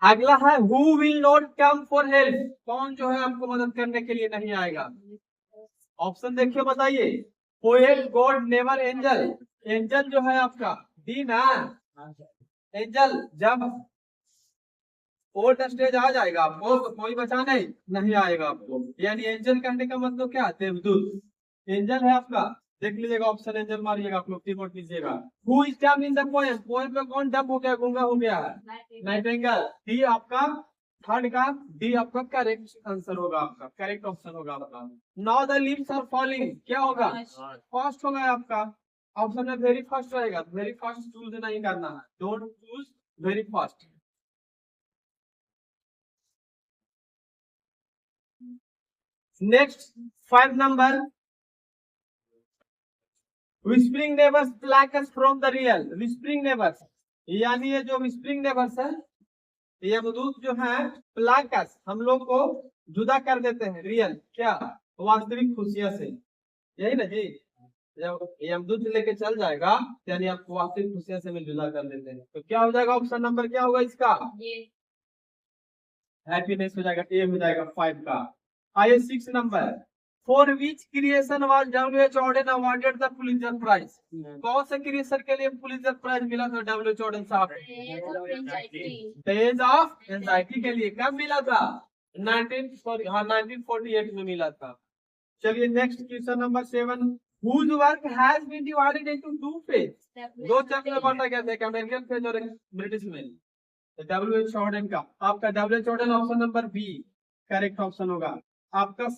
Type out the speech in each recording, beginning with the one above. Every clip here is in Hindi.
अगला है who will not come for help, कौन जो है आपको मदद करने के लिए नहीं आएगा। ऑप्शन देखिए बताइए, poet, God, never, angel. Angel जो है आपका डी ना, एंजल जब फोर्थ स्टेज आ जाएगा आपको तो कोई बचा नहीं आएगा आपको, यानी एंजल कहने का मतलब क्या, देवदूत। एंजल है आपका, देख लीजिएगा ऑप्शन एंजल मारिएगा, आप लोग टिक लीजिएगा। हु इज डम इन द पोएम, पोएम में कौन डम हो गया, गूंगा हो गया है, नाइटिंगेल। डी आपका थर्ड का, डी आपका करेक्ट आंसर होगा, आपका करेक्ट ऑप्शन होगा आपका। Now the leaves are falling, क्या होगा, फर्स्ट होगा आपका। ऑप्शन में वेरी फर्स्ट रहेगा, वेरी फर्स्ट चूज नहीं करना है, don't choose very first. Next 5 number, whispering neighbours pluck us from the real. Whispering neighbours यानी ये जो विस्परिंग नेबर्स है, ये यमदूत जो है प्लैक अस, हम लोग को जुदा कर देते हैं, रियल क्या, वास्तविक खुशियां से, यही ना जी। जब यमदूत लेके चल जाएगा यानी आपको वास्तविक खुशियां से में जुदा कर देते हैं, तो क्या हो जाएगा, ऑप्शन नंबर क्या होगा इसका, हैप्पीनेस हो जाएगा, ए हो जाएगा 5 का। आइए 6 number, for which creation was W H. Auden awarded the Pulitzer prize. कौन से क्रिएशन के लिए पुलित्जर प्राइज मिला था डब्ल्यू.एच. ऑर्डन साहब, पेज ऑफ एंजाइटी के लिए। कब मिला था, 1948 में मिला था। चलिए next question number 7, whose work has been divided into 2 phase, 2 chunk में बांटा गया था, एक अमेरिकन फेज और एक ब्रिटिश में। डब्ल्यू.एच. जॉर्डन का, आपका W H. Jordan option number B correct option होगा आपका।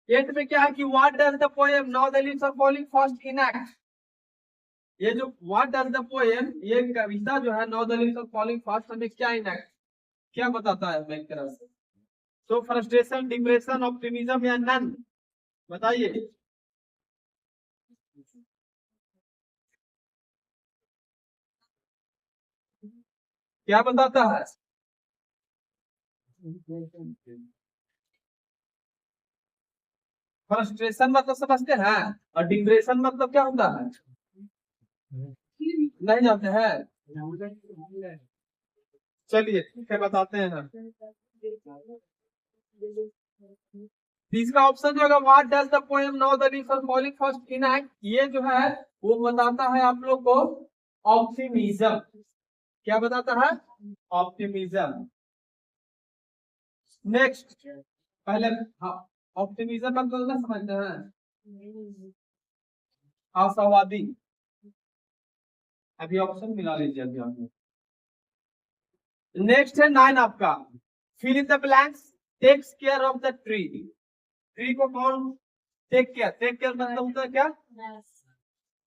8 में क्या है कि what does the poem now the leaves are falling fast enact. ये जो व्हाट डज द पोएम, ये कविता जो है now the leaves are falling fast, हमें क्या इनैक्ट, क्या बताता है हमें एक तरह से, तो फ्रस्ट्रेशन, डिप्रेशन, ऑप्टिमिज्म या नन, बताइए। क्या बताता है, फ्रस्ट्रेशन मतलब समझते हैं, और डिप्रेशन मतलब क्या होता है, नहीं जानते हैं। चलिए ठीक है बताते हैं हम। तीसरा ऑप्शन जो होगा, what does the poem now the leaves are falling fast enact, ये जो है वो बताता है आप लोग को ऑप्टिमिज्म। क्या बताता है, ऑप्टिमिज्म। नेक्स्ट, पहले ऑप्टिमिज्म मतलब ना समझते हैं, आशावादी। अभी ऑप्शन मिला लीजिए अभी आपने। नेक्स्ट है 9 आपका, fill in the blanks, takes care of the tree. Tree को कौन टेक केयर, टेक केयर मतलब होता है क्या,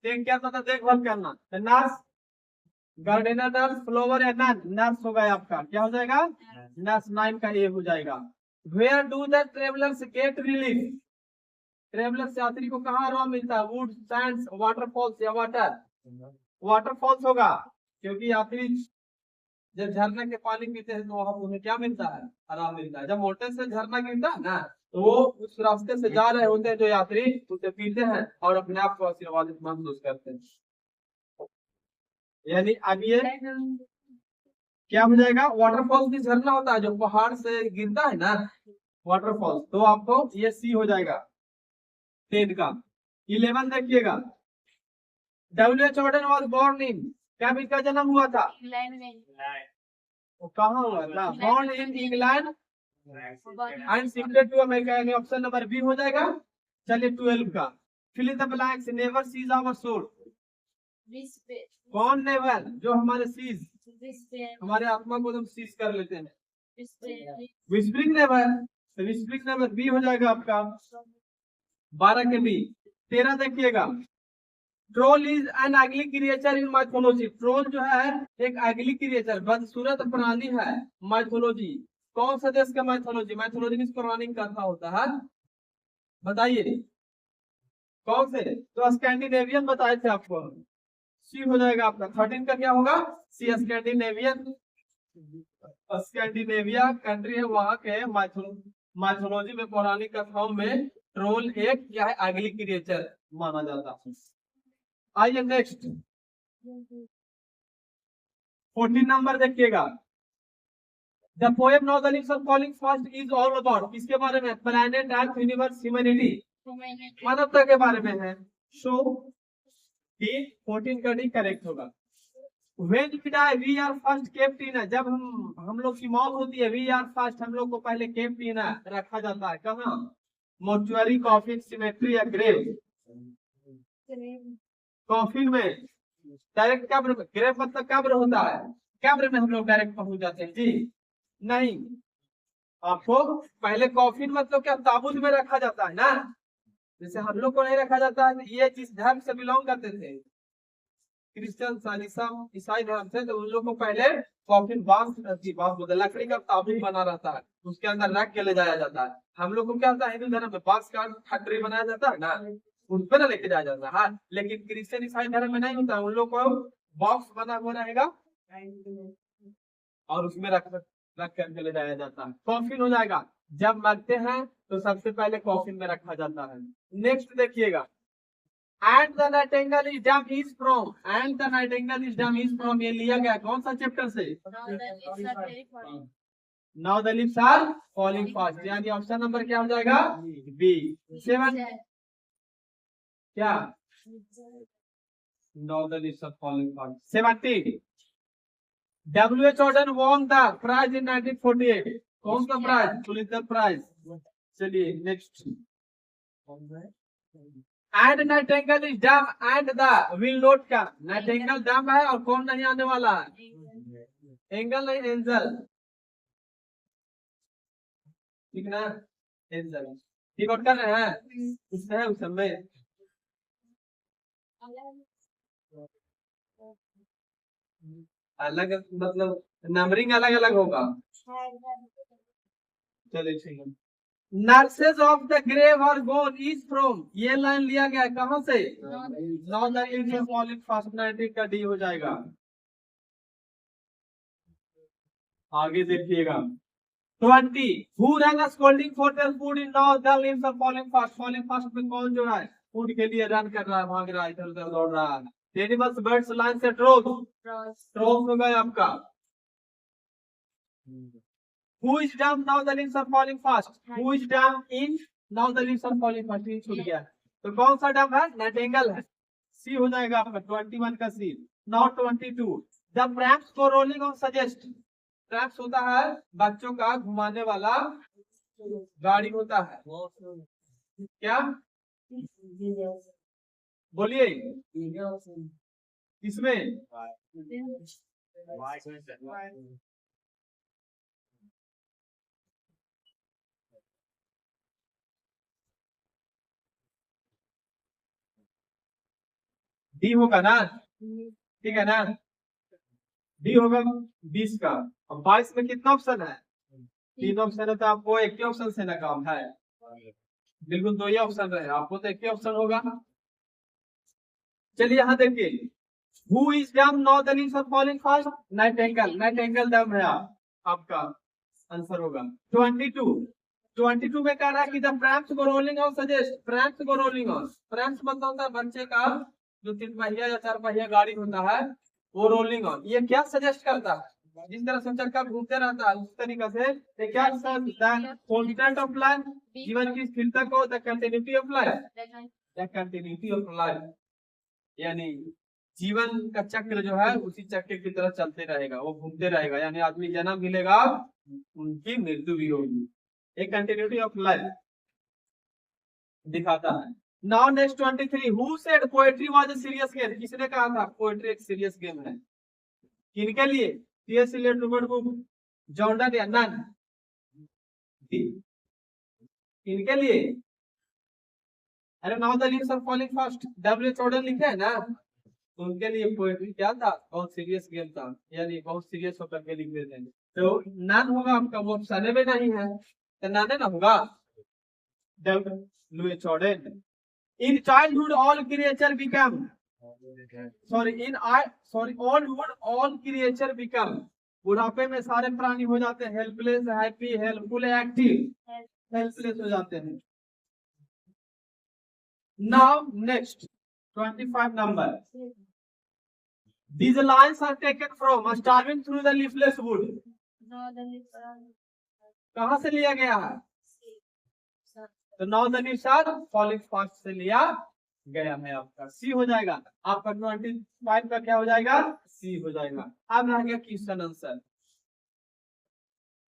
टेक केयर मतलब देखभाल करना, नर्स, गार्डनर नर्स, फ्लावर या नन, नर्स होगा आपका, क्या हो जाएगा, नर्स। 9 का ए हो जाएगा। Where do the travellers get relief, travellers यात्री को कहाँ आराम मिलता है, वुड, सैंड्स, वाटरफॉल्स या वाटर, वाटरफॉल्स होगा, क्योंकि यात्री जब झरना के पानी पीते हैं तो वहां उन्हें क्या मिलता है, आराम मिलता है। जब मोटर से झरना गिरता है ना, तो वो उस रास्ते से जा रहे होते हैं जो यात्री, उसे पीते हैं और अपने आप को आशीर्वादित महसूस करते हैं। यानी अब ये क्या हो जाएगा, वाटरफॉल भी झरना होता है जो पहाड़ से गिरता है ना, वाटरफॉल, तो आपको ये सी हो जाएगा 10 का। 11 देखिएगा, W H. Jordan was born in, क्या इनका जन्म हुआ था, वो कहाँ हुआ था, born in England and shifted to America, यानी ऑप्शन नंबर बी हो जाएगा। चलिए 12 का, fill in the blanks, never cease our soul. कौन नेवर, जो हमारे सीज, हमारे आत्मा को हम सीज कर लेते हैं, विस्परिंग नेवर, तो विस्परिंग नेवर बी हो जाएगा आपका 12 के बी। 13 देखिएगा, ट्रोल इज एन अगली क्रिएचर इन माइथोलॉजी। ट्रोल जो है एक अगली क्रिएचर, बदसूरत प्राणी है, माइथोलॉजी। कौन से देश का माइथोलॉजी, माइथोलॉजी किस प्राणी का कथा होता है, बताइए कौन से, तो स्कैंडिनेवियन बताए थे आपको, सी हो जाएगा आपका। 13 का क्या होगा, सी, स्कैंडिनेवियन, स्कैंडिनेविया कंट्री है, वहां के माइथोलॉजी में, पौराणिक कथाओं में ट्रोल एक क्या है, अगली क्रिएचर माना जाता है। आइए नेक्स्ट, 14 नंबर देखिएगा। The poem now the leaves of falling fast is all about, किसके बारे में? प्लैनेट अर्थ यूनिवर्स ह्यूमैनिटी, मानवता के बारे में है। सो डी 14 का डी करेक्ट होगा। When we die, we are first kept in, जब हम लोग की मौत होती है, we are first, हम लोग को पहले kept in रखा जाता है। कहाँ? मोर्चुअरी, कॉफिन, सिमेट्री या ग्रेव? कॉफिन में। डायरेक्ट कब्र में। ग्रेव मतलब कब्र होता है, कब्र में हम लोग डायरेक्ट पहुंच जाते हैं जी? नहीं, आपको पहले कॉफिन मतलब क्या, ताबूत में रखा जाता है ना, जैसे हम लोग को नहीं रखा जाता है। ये जिस धर्म से बिलोंग करते थे, क्रिश्चियन, ईसाई धर्म से, तो उन लोग को पहले कॉफिन बांस लकड़ी का ताबूत बना रहता है, उसके अंदर रख के ले जाया जाता है। हम लोग को क्या होता है, हिंदू धर्म में बांस का फैक्ट्री बनाया जाता है ना, उस पर ना लेके जाया जाता है। लेकिन क्रिश्चियन ईसाई धर्म में नहीं होता, उन लोग को बॉक्स बना हुआ रहेगा और उसमें रख करके ले जाया जाता है। कॉफिन हो जाएगा। जब मरते हैं तो सबसे पहले कॉफिन में रखा जाता है। नेक्स्ट देखिएगा, And the Nightingale is dumb is from, and the Nightingale is dumb is from, ये लिया गया कौन सा चैप्टर से? Now the leaves are falling fast, यानी ऑप्शन नंबर क्या हो जाएगा? बी। 7 क्या? Now the leaves are falling fast। 70 W.H. Auden won the prize in 1948, कौन सा प्राइज? Pulitzer prize. चलिए next. And Nightingale is dumb and the will not come, Nightingale dumb है और कौन नहीं आने वाला है? एंगल नहीं, एंजल, ठीक ना? एंजल ठीक कर रहे हैं, उससे है उस समय अलग, मतलब नंबरिंग अलग अलग होगा। चलिए ठीक है। Nurses of the grave are gone is from, ये लाइन लिया गया कहां से? फॉस्फोनाइट्रिक का डी हो जाएगा। आगे देखिएगा 20 who run scolding for their food in now the leaves are falling fast, falling fast में कौन जो है फूड के लिए रन कर रहा है, भाग रहा है, इधर उधर दौड़ रहा है? एनिमल्स, बर्ड्स, लाइन से ट्रोथ, ट्रोथ हो गया आपका। Who is dumb now the leaves are falling fast, who is dumb in now the leaves are falling fast, ये छूट गया। तो कौन सा डम है? नाइटिंगेल है, सी हो जाएगा आपका 21 का सी। नाउ 22 द प्रैम्स को रोलिंग ऑन सजेस्ट, प्रैम्स होता है बच्चों का घुमाने वाला गाड़ी होता है, क्या बोलिए? इसमें डी होगा ना, ठीक है ना? डी होगा 20 का। अब 22 में कितना ऑप्शन है? 3 ऑप्शन है, तो आपको एक ही ऑप्शन से ना काम है, बिल्कुल 2 ही ऑप्शन रहे, आपको तो एक ही ऑप्शन होगा। चलिए यहाँ देखिए, who is dumb now the leaves are falling fast, nightingale, nightingale dumb है आपका आंसर होगा। 22 में कह रहा है कि द प्रैम्स को रोलिंग ऑन सजेस्ट, प्रैम्स को रोलिंग ऑन, प्रैम्स मतलब होता है बच्चे का जो 3 पहिया या 4 पहिया गाड़ी होता है, वो रोलिंग ऑन, ये क्या सजेस्ट करता है? जिस तरह से चक्का घूमते रहता है उस तरीके से ये क्या कांस्टेंट ऑफ लाइफ, जीवन की स्थिरता को, the continuity of life, the continuity of life, यानी जीवन का चक्र जो है उसी चक्र की तरह चलते रहेगा, वो घूमते रहेगा, यानी आदमी जन्म मिलेगा उनकी मृत्यु भी होगी, एक कंटिन्यूटी ऑफ लाइफ दिखाता है। Now next 23 who said poetry was a serious game, किसने कहा था पोएट्री एक सीरियस गेम है? किनके लिए? T S Eliot, Robert Book, Jordan या नन? किनके लिए? अरे now the leaves are falling fast, W.H. Auden लिखे है ना, तो उनके लिए पोएट्री क्या था? बहुत सीरियस गेम था, यानी बहुत सीरियस होकर के लिख देते हैं। तो नन होगा आपका, वो ऑप्शन में नहीं है, तो नन ना होगा। W.H. Auden In childhood, all creature become. Oldhood, all creature become. बुढ़ापे में सारे प्राणी हो जाते हैं helpless, happy, helpful, active, helpless हो जाते हैं। Now next 25 number, These lines are taken from Starving Through the Leafless Wood. कहाँ से लिया गया है? तो now the leaves are falling fast से लिया गया है। आपका सी हो जाएगा। आपका 25 का क्या हो जाएगा? सी हो जाएगा। अब रह गया क्वेश्चन आंसर।